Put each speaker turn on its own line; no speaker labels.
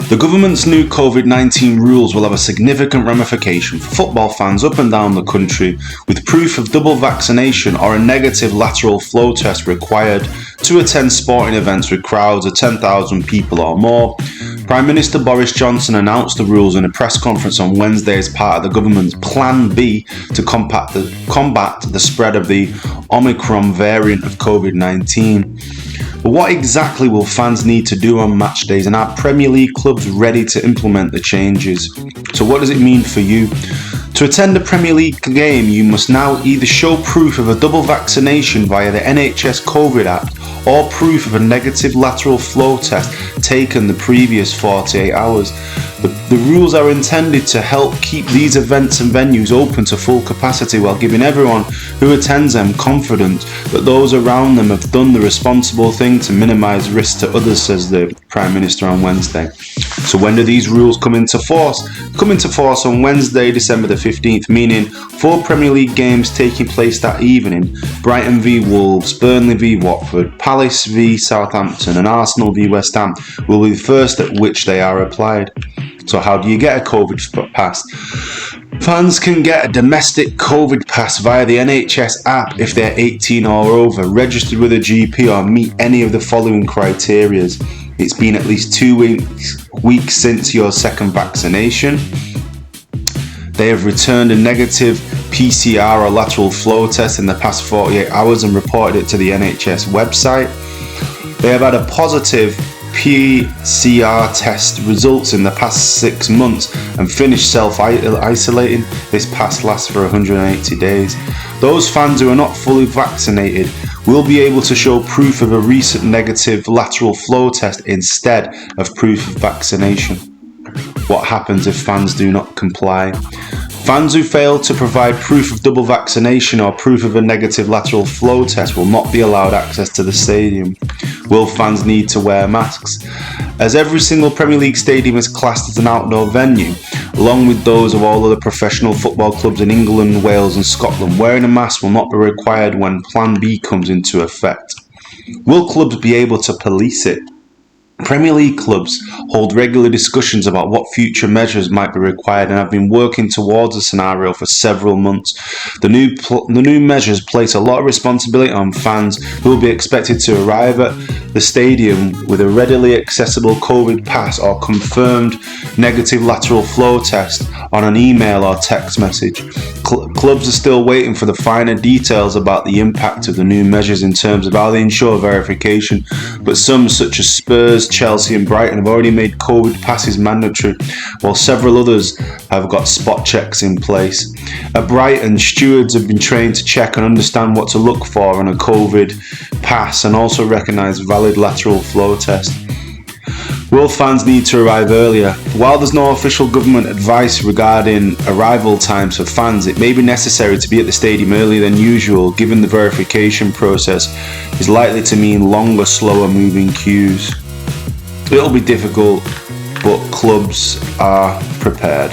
The government's new COVID-19 rules will have a significant ramification for football fans up and down the country, with proof of double vaccination or a negative lateral flow test required to attend sporting events with crowds of 10,000 people or more. Prime Minister Boris Johnson announced the rules in a press conference on Wednesday as part of the government's Plan B to combat the spread of the Omicron variant of COVID-19. But what exactly will fans need to do on match days, and are Premier League clubs ready to implement the changes? So what does it mean for you? To attend a Premier League game, you must now either show proof of a double vaccination via the NHS COVID app or proof of a negative lateral flow test taken the previous 48 hours. The rules are intended to help keep these events and venues open to full capacity while giving everyone who attends them confidence that those around them have done the responsible thing to minimise risk to others, says the Prime Minister on Wednesday. So when do these rules come into force? Come into force on Wednesday, December the 15th, meaning 4 Premier League games taking place that evening: Brighton v Wolves, Burnley v Watford, Palace v Southampton and Arsenal v West Ham will be the first at which they are applied. So how do you get a COVID pass? Fans can get a domestic COVID pass via the NHS app if they're 18 or over, registered with a GP or meet any of the following criteria. It's been at least 2 weeks since your second vaccination. They have returned a negative PCR or lateral flow test in the past 48 hours and reported it to the NHS website. They have had a positive PCR test results in the past 6 months and finished self-isolating. This pass lasts for 180 days. Those fans who are not fully vaccinated will be able to show proof of a recent negative lateral flow test instead of proof of vaccination. What happens if fans do not comply? Fans who fail to provide proof of double vaccination or proof of a negative lateral flow test will not be allowed access to the stadium. Will fans need to wear masks? As every single Premier League stadium is classed as an outdoor venue, along with those of all other professional football clubs in England, Wales and Scotland, wearing a mask will not be required when Plan B comes into effect. Will clubs be able to police it? Premier League clubs hold regular discussions about what future measures might be required and have been working towards a scenario for several months. The new measures place a lot of responsibility on fans who will be expected to arrive at the stadium with a readily accessible COVID pass or confirmed negative lateral flow test on an email or text message. Clubs are still waiting for the finer details about the impact of the new measures in terms of how they ensure verification, but some, such as Spurs, Chelsea and Brighton, have already made COVID passes mandatory, while several others have got spot checks in place. At Brighton, stewards have been trained to check and understand what to look for in a COVID pass and also recognise valid lateral flow test. Will fans need to arrive earlier? While there's no official government advice regarding arrival times for fans, it may be necessary to be at the stadium earlier than usual, given the verification process is likely to mean longer, slower moving queues. It'll be difficult, but clubs are prepared.